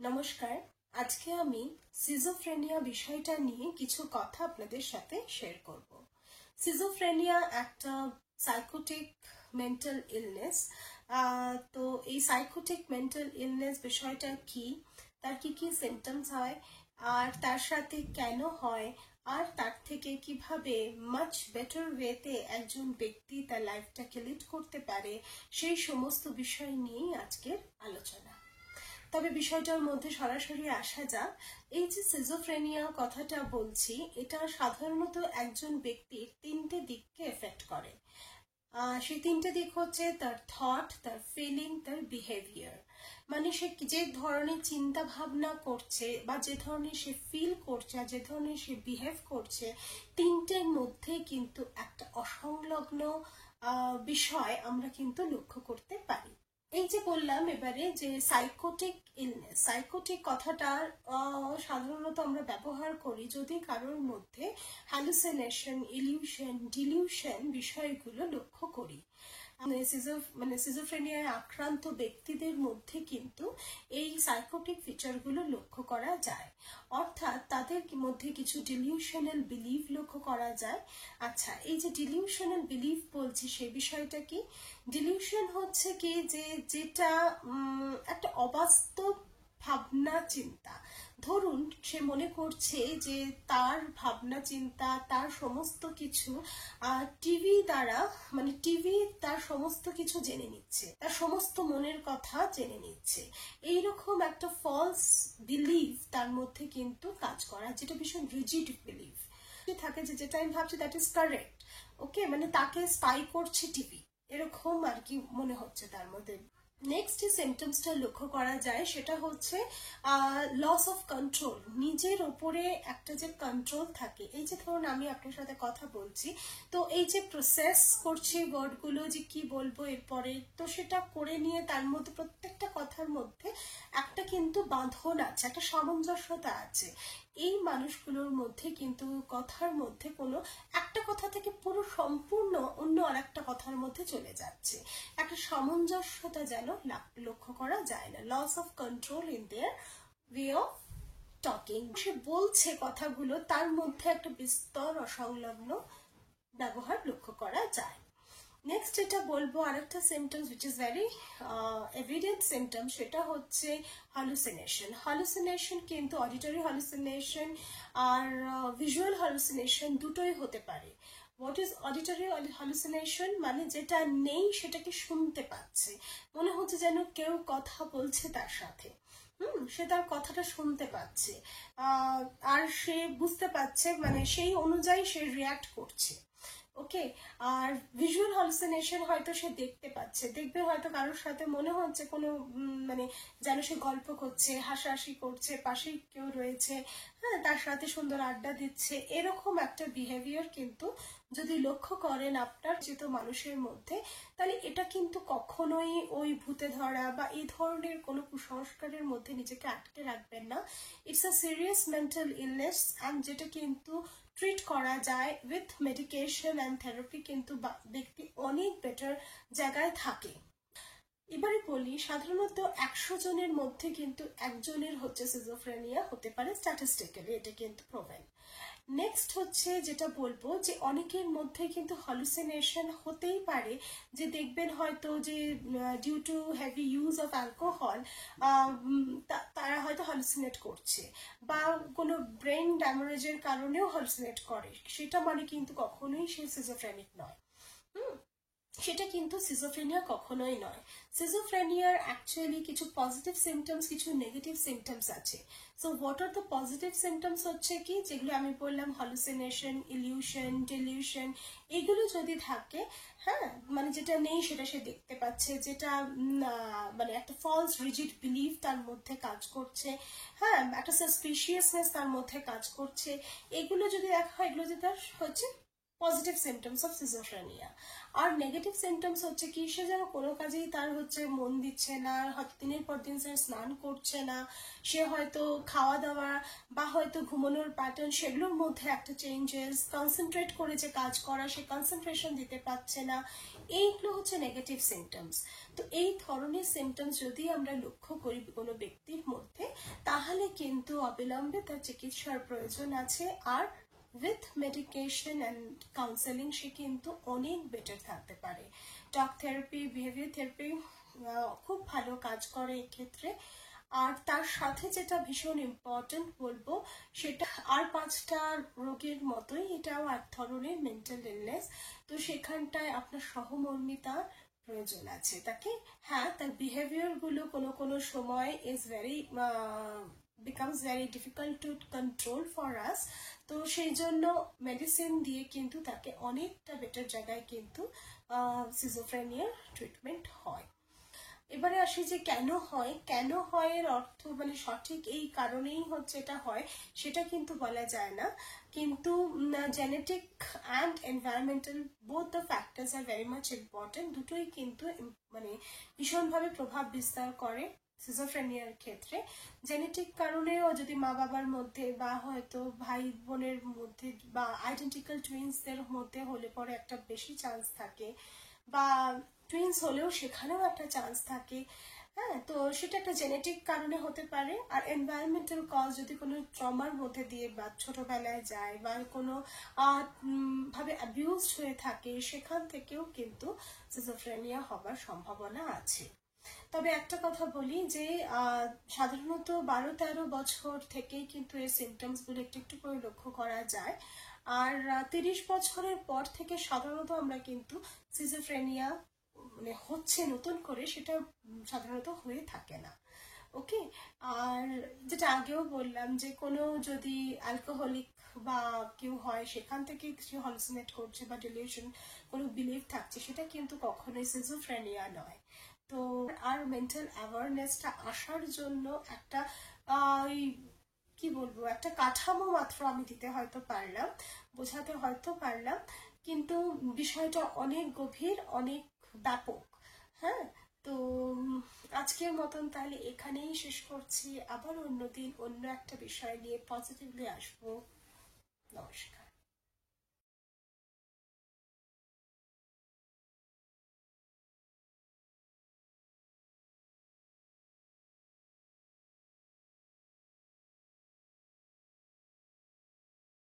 নমস্কার। আজকে আমি সিজোফ্রেনিয়া বিষয়টা নিয়ে কিছু কথা আপনাদের সাথে শেয়ার করব। সিজোফ্রেনিয়া একটা সাইকোটিক মেন্টাল ইলনেস। তো এই সাইকোটিক মেন্টাল ইলনেস বিষয়টা কি, তার কি কি সিমটমস হয়, আর তার সাথে কেন হয়, আর তার থেকে কিভাবে মাচ বেটার ওয়েতে একজন ব্যক্তি তার লাইফটাকে লিড করতে পারে, সেই সমস্ত বিষয় নিয়েই আজকের আলোচনা। তবে বিষয়টার মধ্যে সরাসরি আসা যাক। এই যে সিজোফ্রেনিয়া কথাটা বলছি, এটা সাধারণত একজন ব্যক্তির তিনটে দিককে এফেক্ট করে। সেই তিনটে দিক হচ্ছে তার থট, তার ফিলিং, তার বিহেভিয়ার। মানে সে যে ধরনের চিন্তা ভাবনা করছে বা যে ধরনের সে ফিল করছে আর যে ধরনের সে বিহেভ করছে, তিনটের মধ্যে কিন্তু একটা অসংলগ্ন বিষয় আমরা কিন্তু লক্ষ্য করতে পারি। এই যে বললাম এবারে যে সাইকোটিক ইলনেস, সাইকোটিক কথাটা সাধারণত আমরা ব্যবহার করি যদি কারোর মধ্যে হ্যালুসিনেশন, ইলিউশন, ডিলিউশন বিষয়গুলো লক্ষ্য করি। সিজোফ্রেনিয়ায় আক্রান্ত ব্যক্তিদের মধ্যে কিন্তু এই সাইকোটিক ফিচারগুলো লক্ষ্য করা যায়, অর্থাৎ তাদের মধ্যে কিছু ডিলিউশনাল বিলিফ লক্ষ্য করা যায়। আচ্ছা, এই যে ডিলিউশনাল বিলিফ বলছি, সেই বিষয়টা কি? ডিলিউশন হচ্ছে কি, যে যেটা একটা অবাস্তব ভাবনা চিন্তা। ধরুন সে মনে করছে যে তার ভাবনা চিন্তা, তার সমস্ত কিছু টিভি দ্বারা, মানে টিভি তার সমস্ত কিছু জেনে নিচ্ছে, তার সমস্ত মনের কথা জেনে নিচ্ছে। এইরকম একটা ফলস বিলিভ তার মধ্যে কিন্তু কাজ করা, যেটা ভীষণ রিজিড বিলিভ থাকে, যে যেটা আমি ভাবছি দ্যাট ইজ কারেক্ট। ওকে, মানে তাকে স্পাই করছে টিভি, এরকম আর কি মনে হচ্ছে তার মধ্যে। নেক্সট যে সিমটমসটা লক্ষ্য করা যায় সেটা হচ্ছে লস অফ কন্ট্রোল। নিজের ওপরে একটা যে কন্ট্রোল থাকে, এই যে ধরুন আমি আপনার সাথে কথা বলছি, তো এই যে প্রসেস করছি ওয়ার্ডগুলো যে কি বলবো এরপরে, তো সেটা করে নিয়ে তার মধ্যে প্রত্যেকটা কথার মধ্যে একটা কিন্তু বাঁধন আছে, একটা সামঞ্জস্যতা আছে। এই মানুষগুলোর মধ্যে কিন্তু কথার মধ্যে কোনো একটা কথা থেকে পুরো সম্পূর্ণ অন্য আর একটা কথার মধ্যে চলে যাচ্ছে, একটা সামঞ্জস্যতা যেন লক্ষ্য করা যায় না। Loss of control in their way of talking. সে বলছে কথাগুলো, তার মধ্যে একটা বিস্তর অসংলগ্ন ব্যবহার লক্ষ্য করা যায়। নেক্সট যেটা বলবো, আরেকটা symptoms which is very evident symptom, সেটা হচ্ছে হ্যালুসিনেশন। হ্যালুসিনেশন কিন্তু অডিটরি হ্যালুসিনেশন আর ভিজুয়াল হ্যালুসিনেশন দুটোই হতে পারে। What is auditory hallucination? মানে যেটা নেই সেটাকে শুনতে পাচ্ছে, মনে হচ্ছে যেন কেউ কথা বলছে তার সাথে। সে তার কথাটা শুনতে পাচ্ছে আর সে বুঝতে পারছে, মানে সেই অনুযায়ী সে রিয়াক্ট করছে। ওকে, আর ভিজুয়াল হ্যালুসিনেশন হয়তো সে দেখতে পাচ্ছে, দেখবে হয়তো কারোর সাথে মনে হচ্ছে কোনো মানে যেন সে গল্প করছে, হাসাহাসি করছে, পাশেই কেউ রয়েছে, হ্যাঁ, তার সাথে সুন্দর আড্ডা দিচ্ছে, এরকম একটা বিহেভিয়ার কিন্তু যদি লক্ষ্য করেন আপনার চিত মানুষের মধ্যে, তাহলে এটা কিন্তু কখনোই ওই ভূতে ধরা বা এই ধরনের কোনো কুসংস্কারের মধ্যে নিজেকে আটকে রাখবেন না। It's a serious mental illness, and যেটা কিন্তু ট্রিট করা যায় উইথ মেডিকেশন অ্যান্ড থেরাপি, কিন্তু ব্যক্তি অনেক বেটার জায়গায় থাকে। এবারে বলি, সাধারণত 100 জনের মধ্যে কিন্তু একজনের হচ্ছে সিজোফ্রেনিয়া হতে পারে, স্ট্যাটিস্টিক্যালি এটা কিন্তু প্রোভেন। নেক্সট হচ্ছে যেটা বলবো, যে অনেকের মধ্যে কিন্তু হ্যালুসিনেশন হতেই পারে, যে দেখবেন হয়তো যে due to heavy use of alcohol তারা হয়তো হ্যালুসিনেট করছে, বা কোনো ব্রেন ড্যামেজের কারণেও হ্যালুসিনেট করে, সেটা মানে কিন্তু কখনোই সে সিজোফ্রেনিক নয়। সেটা কিন্তু সিজোফ্রেনিয়া কখনোই নয়। সিজোফ্রেনিয়ার অ্যাকচুয়ালি কিছু পজিটিভ সিমটমস, কিছু নেগেটিভ সিমটমস আছে। So what are the positive symptoms হচ্ছে কি, যেগুলো আমি বললাম, হ্যালুসিনেশন, ইলিউশন, ডিলিউশন, এগুলো যদি থাকে, হ্যাঁ, মানে যেটা নেই সেটা সে দেখতে পাচ্ছে, যেটা মানে একটা ফলস রিজিড বিলিভ তার মধ্যে কাজ করছে, হ্যাঁ, একটা সাসপিশিয়াসনেস তার মধ্যে কাজ করছে, এগুলো যদি দেখা হয়, এগুলো যদি তার হচ্ছে পজিটিভ সিমটমস অফ সিজোফ্রেনিয়া। আর নেগেটিভ সিমটমস হচ্ছে কি, সে যেন কোনো কাজেই তার হচ্ছে মন দিচ্ছে না, হয়তো দিনের পর দিন সে স্নান করছে না, সে হয়তো খাওয়া দাওয়া বা হয়তো ঘুমানোর প্যাটার্ন, সেগুলোর মধ্যে একটা চেঞ্জেস, কনসেন্ট্রেট করে যে কাজ করা, সে কনসেন্ট্রেশন দিতে পারছে না, এইগুলো হচ্ছে নেগেটিভ সিমটমস। তো এই ধরনের সিমটমস যদি আমরা লক্ষ্য করি কোনো ব্যক্তির মধ্যে, তাহলে কিন্তু অবিলম্বে তার চিকিৎসার প্রয়োজন আছে। আর উইথ মেডিকেশন অ্যান্ড কাউন্সেলিং সে কিন্তু অনেক বেটার থাকতে পারে। টক থেরাপি, বিহেভিয়ার থেরাপি খুব ভালো কাজ করে এক্ষেত্রে। আর তার সাথে যেটা ভীষণ ইম্পর্টেন্ট বলবো, সেটা আর 5টা রোগের মতোই এটাও এক ধরনের মেন্টাল ইলনেস। তো সেখানটায় আপনার সহমর্মিতা প্রয়োজন আছে তাকে। হ্যাঁ, তার বিহেভিয়ার গুলো কোনো কোনো সময় is very becomes very difficult to control for us। তো সেই জন্য মেডিসিন দিয়ে কিন্তু তাকে অনেকটা বেটার জায়গায় কিন্তু সিজোফ্রেনিয়ার ট্রিটমেন্ট হয়। এবারে আসি যে কেন হয় এর অর্থ, মানে সঠিক এই কারণেই হচ্ছে এটা হয় সেটা কিন্তু বলা যায় না। কিন্তু genetic and environmental both the factors are very much important. দুটোই কিন্তু মানে ভীষণভাবে প্রভাব বিস্তার করে সিজোফ্রেনিয়ার ক্ষেত্রে। জেনেটিক কারণেও যদি মা বাবার মধ্যে বা হয়তো ভাই বোনের মধ্যে বা আইডেন্টিক্যাল টুইন্সদের মধ্যে হলে পরে একটা বেশি চান্স থাকে, বা টুইন্স হলেও সেখানেও একটা চান্স থাকে। হ্যাঁ, তো সেটা একটা জেনেটিক কারণে হতে পারে। আর এনভায়রনমেন্টাল কজ যদি কোনো ট্রমার মধ্যে দিয়ে বা ছোটবেলায় যায় বা কোনো ভাবে অ্যাবিউজড হয়ে থাকে, সেখান থেকেও কিন্তু সিজোফ্রেনিয়া হবার সম্ভাবনা আছে। তবে একটা কথা বলি যে সাধারণত 12-13 বছর থেকেই কিন্তু এই সিমটমস গুলো একটু একটু করে লক্ষ্য করা যায়। আর 30 বছরের পর থেকে সাধারণত আমরা কিন্তু সিজোফ্রেনিয়া মানে হচ্ছে নতুন করে সেটা সাধারণত হয়ে থাকে না। ওকে। আর যেটা আগেও বললাম যে কোনো যদি অ্যালকোহলিক বা কেউ হয়, সেখান থেকে কিছু হলুসিনেট করছে বা ডিলিউশন কোনো বিলিভ থাকছে, সেটা কিন্তু কখনোই সিজোফ্রেনিয়া নয়। তো আর মেন্টাল অ্যাওয়ারনেসটা আসার জন্য একটা কি বলবো, একটা কাঠামো মাত্র আমি দিতে হয়তো পারলাম, বোঝাতে হয়তো পারলাম, কিন্তু বিষয়টা অনেক গভীর, অনেক ব্যাপক। হ্যাঁ, তো আজকের মতন তাহলে এখানেই শেষ করছি। আবার অন্যদিন অন্য একটা বিষয় নিয়ে পজিটিভলি আসবো। নমস্কার।